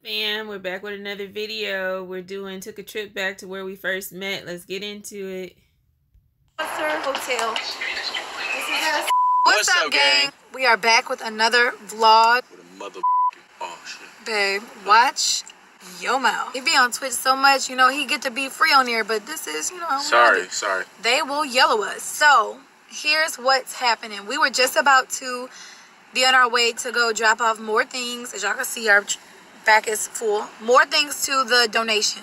Fam, we're back with another video. Took a trip back to where we first met. Let's get into it. Hotel. This is us. What's up, gang? We are back with another vlog. With a mother. Oh shit. Babe, watch your mouth. He be on Twitch so much, you know, he get to be free on here, but this is, you know. Sorry. They will yellow us. So, here's what's happening. We were just about to be on our way to go drop off more things. As y'all can see, our back is full. More things to the donation.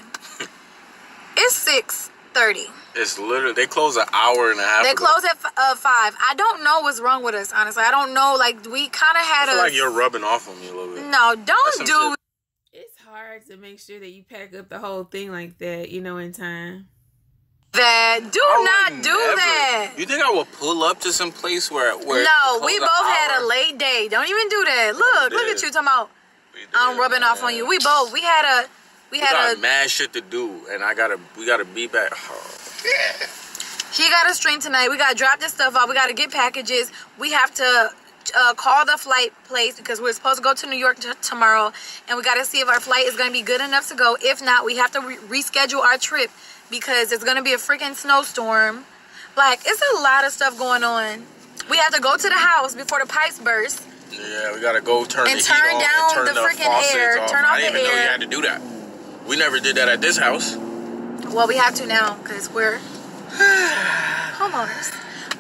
It's 6:30. It's literally, they close an hour and a half They ago. close at 5. I don't know what's wrong with us, honestly. I don't know. Like, we kind of had I feel like you're rubbing off on me a little bit. No, don't do it. It's hard to make sure that you pack up the whole thing like that, you know, in time. Do not do that. You think I would pull up to some place where No, we both had a late day. Don't even do that. Look at you talking about I'm rubbing off on you. We had mad shit to do, and we gotta be back. Oh. He got a stream tonight. We gotta drop this stuff off. We gotta get packages. We have to call the flight place because we're supposed to go to New York tomorrow, and we gotta see if our flight is gonna be good enough to go. If not, we have to reschedule our trip because it's gonna be a freaking snowstorm. Like, it's a lot of stuff going on. We have to go to the house before the pipes burst. Yeah, we gotta go turn the heat turn off down and turn the freaking faucets air. off. Turn off I didn't the even know you air. had to do that. We never did that at this house. Well, we have to now because we're homeowners.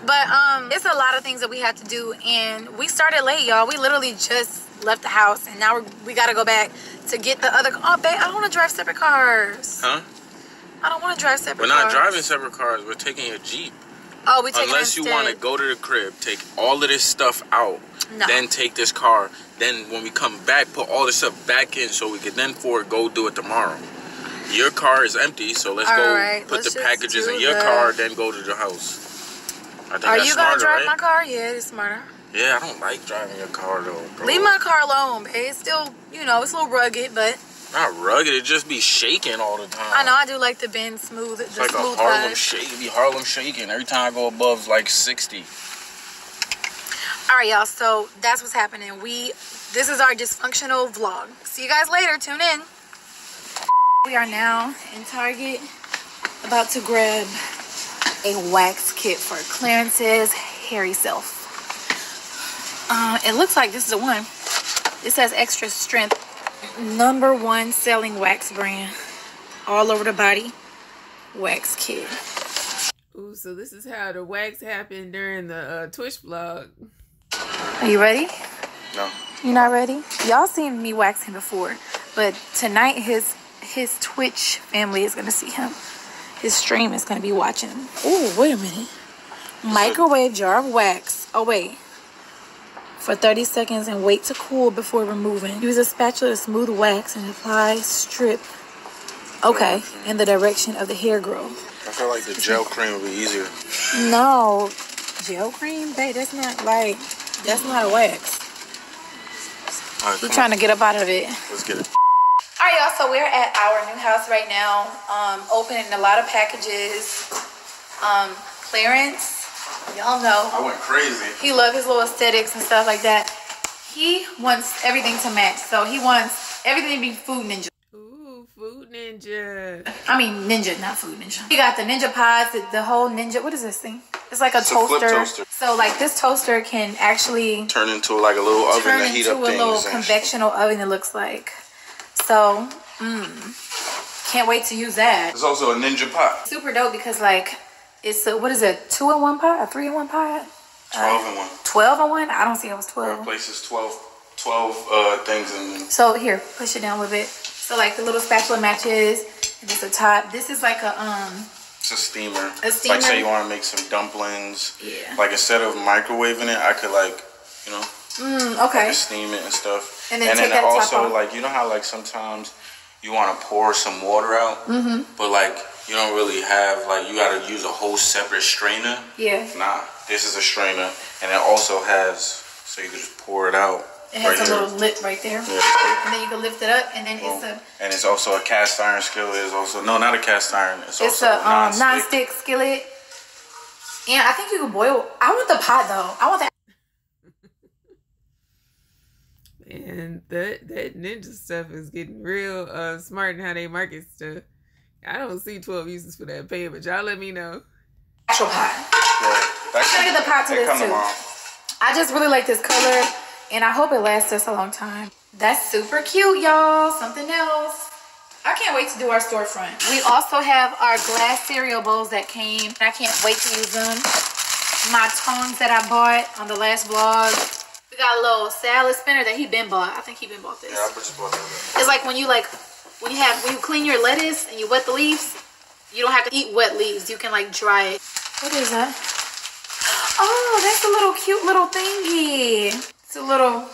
But it's a lot of things that we have to do, and we started late, y'all. We literally just left the house, and now we gotta go back to get the other. Oh, babe, I don't want to drive separate cars. Huh? I don't want to drive separate We're cars. not driving separate cars. We're taking a Jeep. Oh, we taking Unless you want to go to the crib, take all of this stuff out, then take this car. Then when we come back, put all this stuff back in so we can then go do it tomorrow. Your car is empty, so let's put the packages in your car, then go to the house. I think Are that's you gonna smarter, drive right? my car? Yeah, it's smarter. Yeah, I don't like driving your car though, bro. Leave my car alone, babe. It's still, you know, it's a little rugged, but not rugged. It just be shaking all the time. I know. I do like the bend smooth. It's like a Harlem shake. It be Harlem shaking every time I go above like 60. All right, y'all. So that's what's happening. This is our dysfunctional vlog. See you guys later. Tune in. We are now in Target, about to grab a wax kit for Clarence's hairy self. It looks like this is the one. It says extra strength, #1 selling wax brand, all over the body, wax kit. Ooh, so this is how the wax happened during the Twitch vlog. Are you ready? No. You not ready? Y'all seen me wax him before, but tonight his Twitch family is gonna see him. His stream is gonna be watching him. Oh, wait a minute. Microwave jar of wax. Oh, wait. For 30 seconds and wait to cool before removing. Use a spatula to smooth wax and apply strip. Okay, in the direction of the hair growth. I feel like the gel cream would be easier. No, gel cream, babe. That's not a wax. Right, You're trying to get up out of it. Let's get it. All right, y'all, so we're at our new house right now, opening a lot of packages. Clarence, y'all know. I went crazy. He loves his little aesthetics and stuff like that. He wants everything to match, so he wants everything to be Food Ninja. Ooh, Food Ninja. I mean Ninja, not Food Ninja. He got the Ninja pods, the whole Ninja, what is this thing? It's like a toaster. Flip toaster. So like this toaster can actually turn into like a little oven to heat up things. Turn into a little convectional oven, it looks like. So, can't wait to use that. It's also a Ninja pot. Super dope because like, it's a, what is it, 2-in-1 pot, a 3-in-1 pot? 12-in-1. 12-in-1? I don't see it was 12. It places 12 things in. So here, push it down a little bit. So like the little spatula matches, and just the top. This is like a it's a steamer. A steamer. Like say you want to make some dumplings. Yeah. Like instead of microwaving it, I could like, you know. Okay. Like steam it and stuff. And then take that also top off. like, you know how like sometimes you want to pour some water out, but like you don't really have, like, you got to use a whole separate strainer. Yeah. Nah, this is a strainer, and it also has, so you can just pour it out. It has a little lip right there. Yeah. And then you can lift it up, and then it's a... And it's also a cast iron skillet. It's also, no, not a cast iron. It's also a non-stick skillet. And I think you can boil... I want the pot, though. I want that... And that ninja stuff is getting real smart in how they market stuff. I don't see 12 uses for that pan, but y'all let me know. Actual pot. Yeah, I'm gonna get the pot to this too. I just really like this color, and I hope it lasts us a long time. That's super cute, y'all. Something else. I can't wait to do our storefront. We also have our glass cereal bowls that came. I can't wait to use them. My tongs that I bought on the last vlog. We got a little salad spinner that he been bought. I think he been bought this. Yeah, I just bought that. It's like when you clean your lettuce and you wet the leaves, you don't have to eat wet leaves. You can like dry it. What is that? Oh, that's a little cute little thingy. It's a little,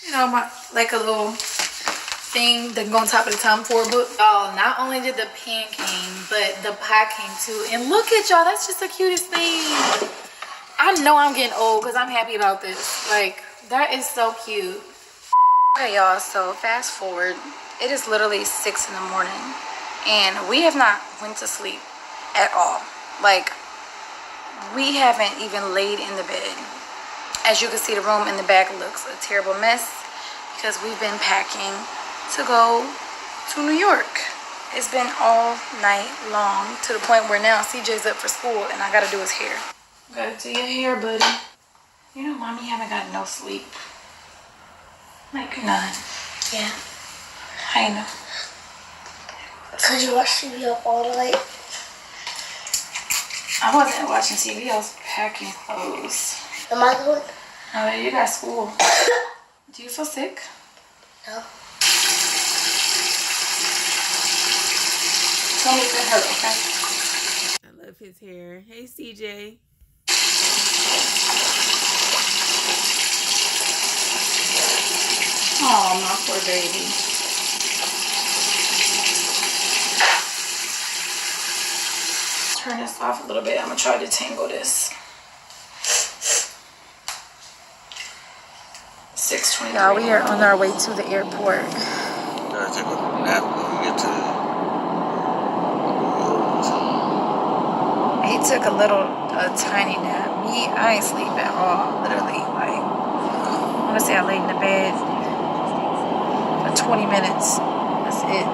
you know, like a little thing that can go on top of the Tom Ford book. Oh, not only did the pan came, but the pot came too. And look at y'all, that's just the cutest thing. I know I'm getting old because I'm happy about this. Like, that is so cute. Okay, y'all, so fast forward. It is literally 6 in the morning, and we have not went to sleep at all. Like, we haven't even laid in the bed. As you can see, the room in the back looks a terrible mess because we've been packing to go to New York. It's been all night long to the point where now CJ's up for school and I gotta do his hair. Gotta do your hair, buddy. You know, mommy haven't got no sleep. Like none. Yeah. I know. Because you watch TV up all night. I wasn't watching TV, I was packing clothes. Am I going? Oh, you got school. Do you feel sick? No. Tell me if it hurt, okay? I love his hair. Hey, CJ. Oh, my poor baby. Turn this off a little bit. I'm gonna try to tangle this. 6:20. Y'all, we are on our way to the airport. Gotta take a nap when we get to He took a tiny nap. I ain't sleep at all, literally. Like, I wanna say I laid in the bed for 20 minutes. That's it.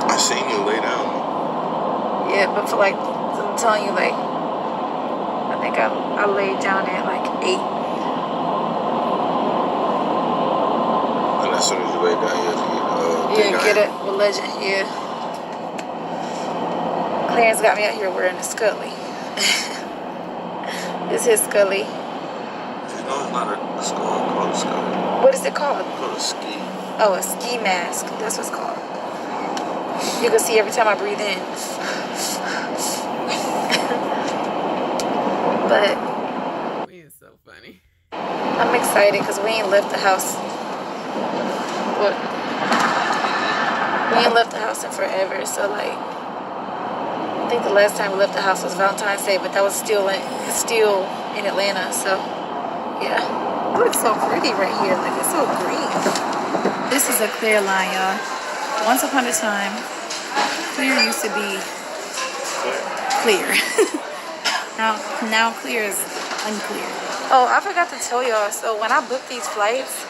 I seen you lay down. Yeah, but for like, I'm telling you, like, I think I laid down at like 8. And as soon as you lay down, you have to get it with Legend, yeah. Clarence got me out here wearing a Scully. This is Scully. You know it's not a skull, it's called a skull. What is it called? It's called a ski. Oh, a ski mask. That's what it's called. You can see every time I breathe in. But It's so funny. I'm excited because we ain't left the house. What? We ain't left the house in forever. So like, I think the last time we left the house was Valentine's Day, but that was still in Atlanta. So yeah, it looks so pretty right here. Like, it's so green. This is a clear line, y'all. Once upon a time, clear used to be clear. Now clear is unclear. Oh, I forgot to tell y'all. So when I booked these flights,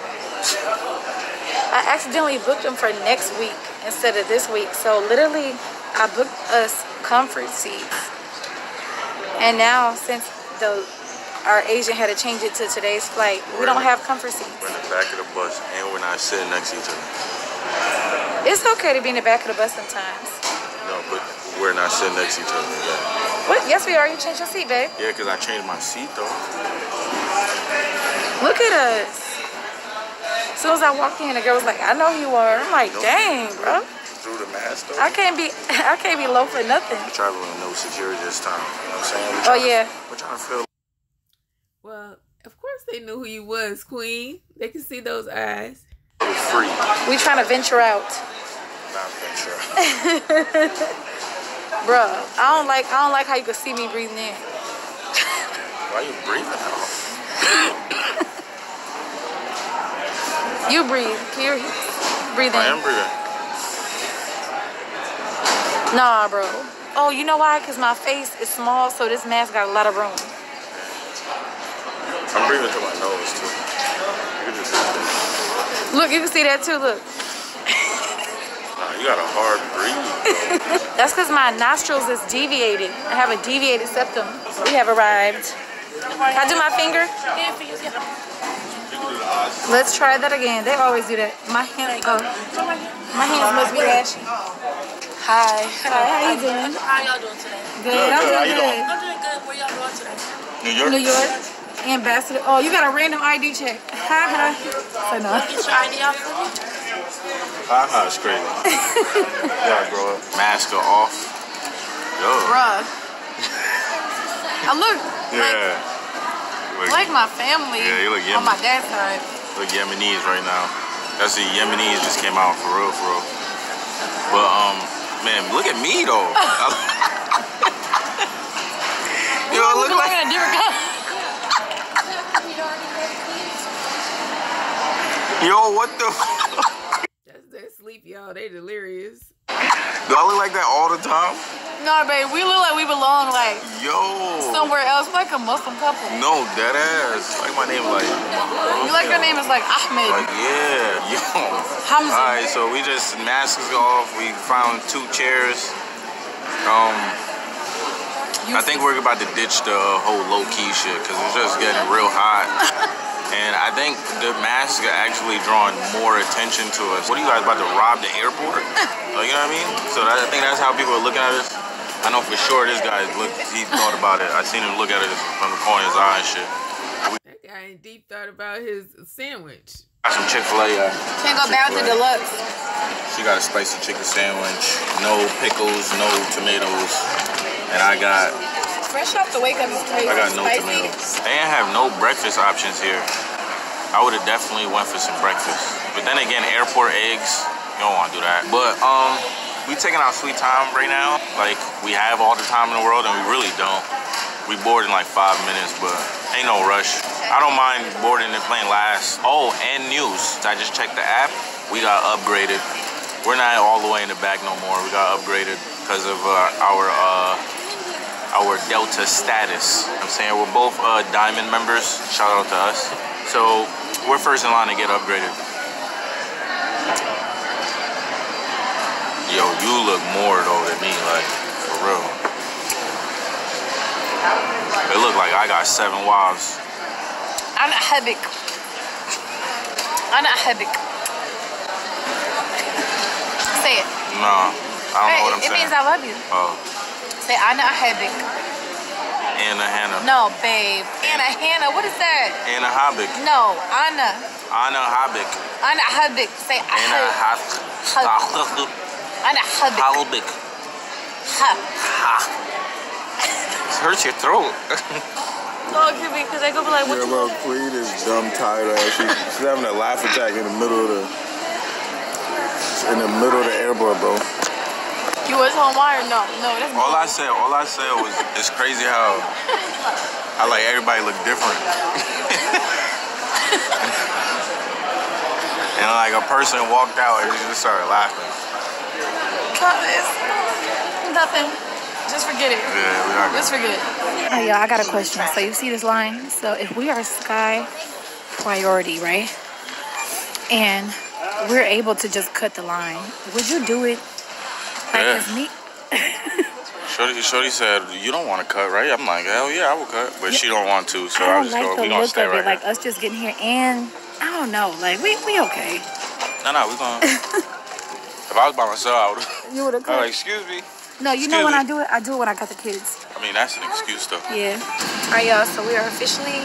I accidentally booked them for next week instead of this week. So literally, I booked us comfort seats. And now, since our agent had to change it to today's flight, we don't have comfort seats. We're in the back of the bus and we're not sitting next to each other. It's okay to be in the back of the bus sometimes. No, but we're not sitting next to each other yet. What? Yes, we are. You changed your seat, babe. Yeah, because I changed my seat, though. Look at us. As soon as I walked in, the girl was like, I know you are. I'm like, dang, bro. Through the mask, though. I can't be low for nothing. We're traveling with no security this time. You know what I'm saying? Oh, yeah. We're trying to feel. Well, of course they knew who you was, Queen. They can see those eyes. Free. We trying to venture out. Not venture out. Bruh, I don't like how you can see me breathing in. Why are you breathing out? You breathe. Can you breathe in? I am breathing. Nah, bro. Oh, you know why? Because my face is small, so this mask got a lot of room. I'm breathing through my nose, too. Look, you can see that too, look. You got a hard breathe. That's because my nostrils is deviated. I have a deviated septum. We have arrived. Can I do my finger? Let's try that again. They always do that. My hand, my hands must be ashy. Hi. Hi, how you doing? How y'all doing today? Good, I'm doing good. I'm doing good. Where y'all going today? New York? New York. Ambassador. Oh, you got a random ID check. Hi. So no. Get your ID out for me? Haha, it's crazy. You gotta grow up. Mask off. Yo. Bruh. I look like my family. Yeah, you look Yemen. On my dad's side. Look Yemenis right now. That's the Yemenis just came out for real. But man, look at me though. Yo, I look like a different color. Yo, what the? That's that sleep, y'all. They delirious. Do I look like that all the time? No, babe, we look like we belong like somewhere else, like a Muslim couple. No, dead ass. Like my name, like. You like your name is like Ahmed. Like yo. Hamza. All right, so we just masks off. We found 2 chairs. I think we're about to ditch the whole low-key shit because it's just getting real hot. And I think the masks are actually drawing more attention to us. What are you guys about to rob the airport? Like, you know what I mean? So I think that's how people are looking at us. I know for sure this guy he thought about it. I seen him look at it from the corner of his eye and shit. That guy ain't deep thought about his sandwich. Got some Chick-fil-A. Can't go bad with the deluxe. She got a spicy chicken sandwich. No pickles, no tomatoes. And I got... Fresh off the wake up is crazy. I got no spicy. tomatoes. They didn't have no breakfast options here. I would have definitely went for some breakfast. But then again, airport eggs, you don't want to do that. But we taking our sweet time right now. Like, we have all the time in the world and we really don't. We board in like 5 minutes, but ain't no rush. I don't mind boarding and playing last. Oh, and news. I just checked the app. We got upgraded. We're not all the way in the back no more. We got upgraded because of our Delta status. I'm saying we're both Diamond members. Shout out to us. So we're first in line to get upgraded. Yo, you look more though than me, like for real. It look like I got 7 wives. I'm not habik. Say it. Nah, I don't know what I'm saying. It means I love you. Oh. Say Anna Habik. Anna Hannah. No, babe. Anna Hannah. What is that? Anna Habik. No, Anna. Anna Habik. Anna Habik. Say Anna Habik. Anna Habik. Habik. Ha. It hurts your throat. No, it could be because they go be like, what yeah, bro, Queen is dumb tired ass. She's having a laugh attack in the middle of the airport, bro. You was home wire? No, that's all I said was it's crazy how I like everybody look different. And like a person walked out and just started laughing. Nothing. Just forget it. Yeah, we are good. Just forget it. Oh, y'all, I got a question. So you see this line? So if we are Sky Priority, right? And we're able to just cut the line, would you do it? Yeah. Like, me? Shorty said, you don't want to cut, right? I'm like, hell yeah, I will cut. But she don't want to, so I I'm don't just like going, the we gonna look stay of right it, like here. us just getting here, and I don't know, like we okay. No, we gonna. If I was by myself, I would. You would have cut. I'm like, excuse me. No, you know when I do it when I got the kids. I mean, that's an excuse though. Yeah. All right, y'all. So we are officially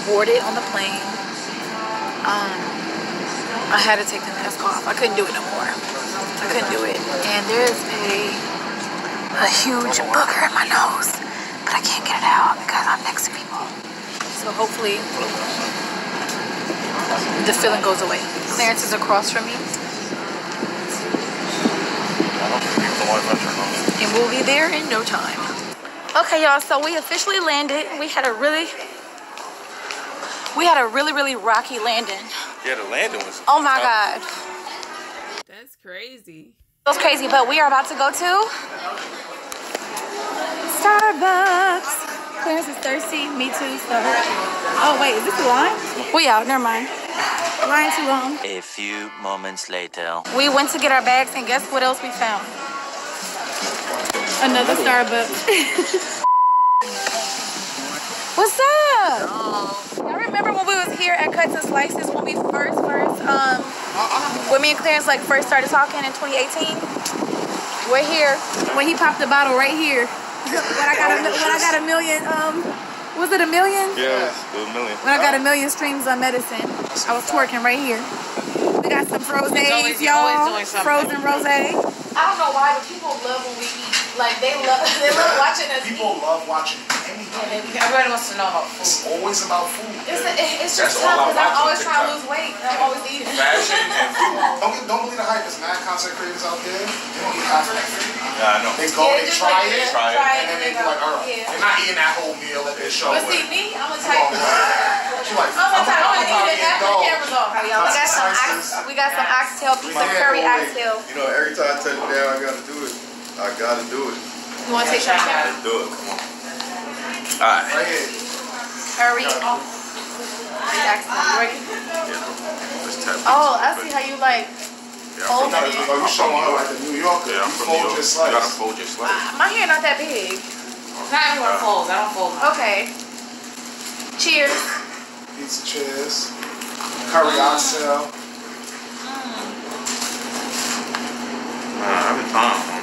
boarded on the plane. I had to take the mask off. I couldn't do it no more. I couldn't do it. And there's a huge booger in my nose, but I can't get it out because I'm next to people. So hopefully the feeling goes away. Clarence is across from me. And we'll be there in no time. Okay, y'all, so we officially landed. We had a really rocky landing. Yeah, the landing was. Oh my God. That's crazy. It was crazy, but we are about to go to Starbucks. Clarence is thirsty. Me too. So. Oh wait, is this the line? We out. Never mind. Line too long. A few moments later. We went to get our bags, and guess what else we found? Another Starbucks. What's up? Y'all remember when we was here at Cuts and Slices when we first when me and Clarence like first started talking in 2018? We're here. When he popped the bottle right here. When I got a million, was it a million? Yeah, it was a million. When I got a million streams on medicine, I was twerking right here. We got some frosés, y'all. Frozen rosé. I don't know why, but people love when we eat. Like they love watching us. People love watching anything. Everybody wants to know about food. It's always about food. It's just tough because I'm always trying to lose weight. I'm always eating. Fashion and food. Don't believe the hype. There's mad content creators out there. They don't eat half of that food. Yeah, I know. They go, they try it, and then they be like, they're not eating that whole meal at their show. But see, me, I'm a type. She's like, I'm gonna eat it after the camera's off. We We got some oxtail, piece of curry oxtail. You know, every time I touch it down, I gotta do it. I gotta do it. You want to take some? Let's do it. Come on. Alright. right here. Curry oxtail. Oh, I see how you like. Fold it. You showing her like a New Yorker. Yeah, I'm from New York. You gotta fold your slice. My hair not that big. Not everyone folds. I don't fold. Okay. Cheers. Pizza cheers. Curry oxtail. Man, every time, man.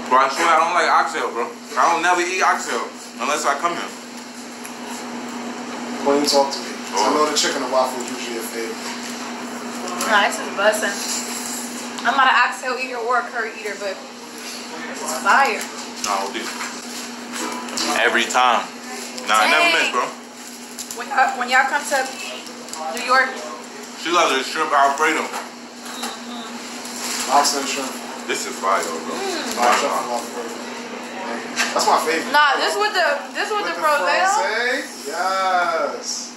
Bro, I swear I don't like oxtail, bro. I don't never eat oxtail unless I come here. Queen, talk to me. I know the chicken and waffle is usually your favorite. Nah, this is bussin'. I'm not an oxtail eater or a curry eater, but this is fire. No, dude. Every time. Nah, I never miss, bro. When y'all come to New York, She loves her shrimp Alfredo. Lobster and shrimp. This is fire, bro. That's my favorite. nah, this with the rosé. Yes.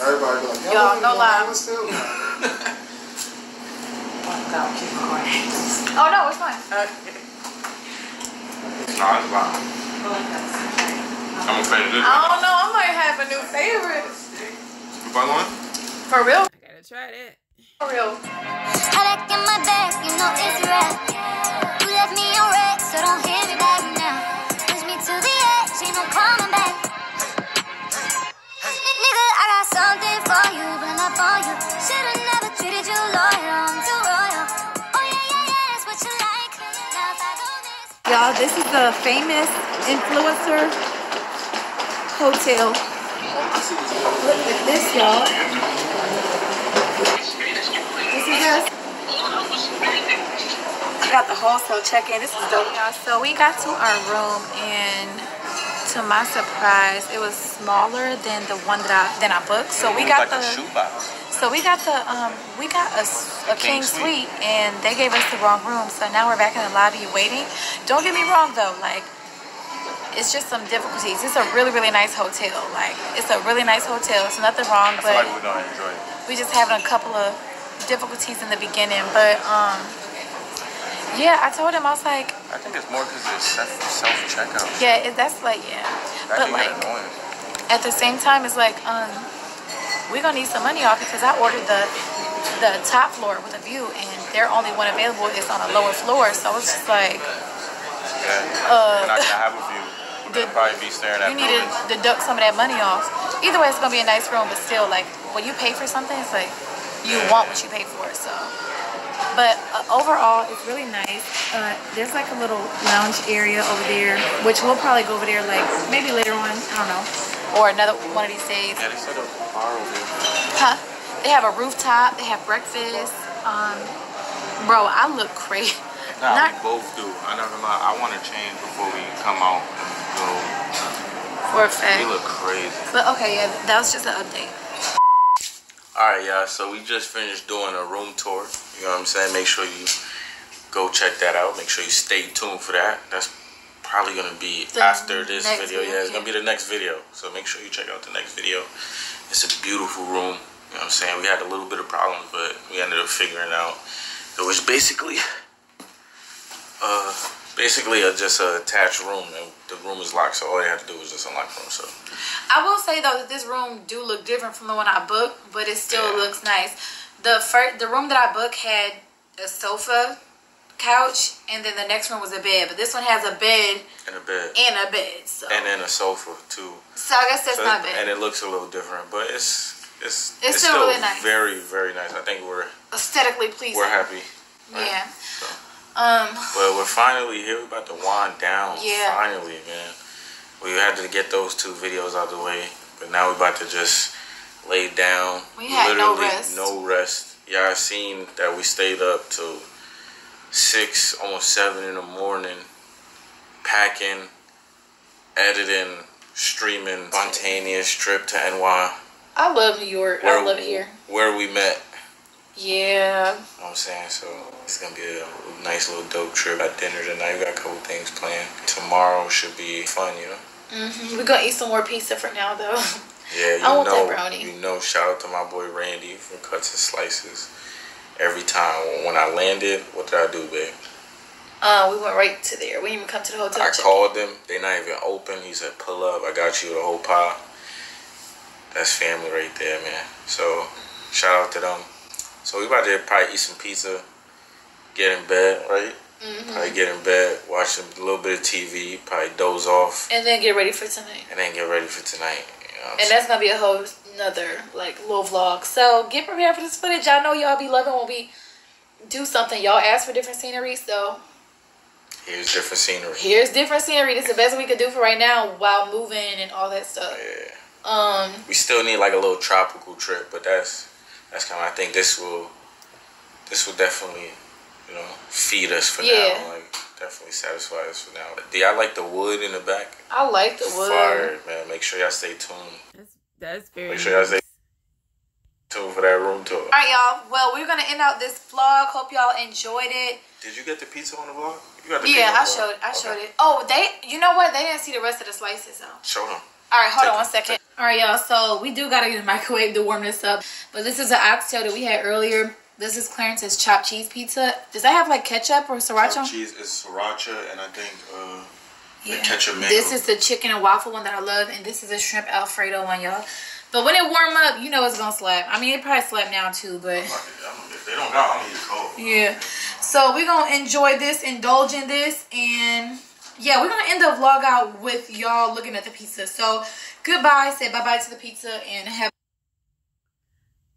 Everybody go. Y'all, no lie. Oh no, it's fine. Nah, it's fine. I'm gonna finish this. I don't know. I might have a new favorite. You fucking one? For real? I gotta try that. For real. Headache in my back, you know it's right. You left me on red, so don't hit me back now. Push me to the edge, ain't no coming back. Nigga, I got something for you, but not for you. Should've never treated you loyal, I'm too royal. Oh yeah, that's what you like. Now if I do this. Y'all, this is the famous influencer hotel. Look at this, y'all. This is us. We got the wholesale check-in. This is dope, y'all. So we got to our room, and to my surprise, it was smaller than the one that I booked. So we got the shoebox. So we got a king suite, and they gave us the wrong room. So now we're back in the lobby waiting. Don't get me wrong though, like it's just some difficulties. It's a really, really nice hotel. Like it's a really nice hotel. It's nothing wrong, but I feel like we're gonna enjoy it. We just having a couple of difficulties in the beginning, but yeah, I told him, I was like, I think it's more because it's self-checkout. yeah, that's like, yeah, but like at the same time, it's like we're gonna need some money off because I ordered the top floor with a view, and their only one available is on a lower floor. So it's just like, we're not gonna have a view. We're gonna probably be staring at. You need to deduct some of that money off. Either way, it's gonna be a nice room, but still, like when you pay for something, it's like you want what you pay for. So, but overall, it's really nice. There's like a little lounge area over there, which we'll probably go over there like maybe later on. I don't know, or another one of these days. Yeah, they set up a bar over there. Huh? They have a rooftop. They have breakfast. Bro, I look crazy. Nah, we both do. I'm not gonna lie. I want to change before we come out and go. For a fact. We look crazy. But okay, yeah, that was just an update. Alright, y'all. So we just finished doing a room tour. You know what I'm saying? Make sure you go check that out. Make sure you stay tuned for that. That's probably gonna be after this video. Yeah, it's gonna be the next video. So make sure you check out the next video. It's a beautiful room. You know what I'm saying? We had a little bit of problems, but we ended up figuring out. It was basically basically just a attached room, and the room is locked, so all they have to do is just unlock the room. So I will say though that this room do look different from the one I booked, but it still looks nice. The room that I booked had a sofa, couch, and then the next room was a bed, but this one has a bed and a bed, so. And then a sofa too. So I guess that's not bad. And it looks a little different, but it's still really nice. Very, very nice. I think we're aesthetically pleasing. We're happy. Right? Yeah. So. But we're finally here. We're about to wind down. Yeah. Finally, man. We had to get those 2 videos out of the way, but now we're about to just lay down. We had literally no rest. Yeah, I seen that we stayed up till 6, almost 7 in the morning, packing, editing, streaming, spontaneous trip to NY. I love New York. I love it here. Where we met. Yeah. You know what I'm saying? So it's going to be a nice little dope trip. At dinner tonight, we got a couple things planned. Tomorrow should be fun, you know? We're going to eat some more pizza for now, though. Yeah, I want that brownie. You know, shout out to my boy Randy from Cuts and Slices. Every time when I landed, what did I do, babe? We went right to there. We didn't even come to the hotel. I called them. They're not even open. He said, pull up. I got you the whole pile. That's family right there, man. So, shout out to them. So, we about to probably eat some pizza, get in bed, right? Probably get in bed, watch a little bit of TV, probably doze off. And then get ready for tonight. You know and that's going to be a whole another, like, little vlog. So, get prepared for this footage. I know y'all be loving when we do something. Y'all ask for different scenery, so... Here's different scenery. This is the best we could do for right now while moving and all that stuff. Yeah. We still need like a little tropical trip, but that's kind of, I think this will definitely, you know, feed us for now. Like definitely satisfy us for now. Do y'all like the wood in the back? I like the wood. Fire, man. Make sure y'all stay tuned. That's very Make sure y'all stay tuned for that room tour. All right, y'all. Well, we're gonna end out this vlog. Hope y'all enjoyed it. Did you get the pizza on the vlog? I showed it. Oh, you know what? They didn't see the rest of the slices though. Show them. All right, hold on one second. All right, y'all. So we do gotta use the microwave to warm this up. But this is an oxtail that we had earlier. This is Clarence's chopped cheese pizza. Does that have like ketchup or sriracha? Chopped cheese is sriracha, and I think the ketchup mango. This is the chicken and waffle one that I love, and this is a shrimp Alfredo one, y'all. But when it warm up, you know it's gonna slap. I mean, it probably slap now too, but if they don't got, I'm gonna eat it cold. Yeah. So we're gonna enjoy this, indulge in this, and yeah, we're gonna end the vlog out with y'all looking at the pizza. So goodbye, say bye-bye to the pizza, and have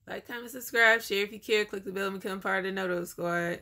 like, comment, subscribe, share if you care, click the bell and become part of the Noto Squad.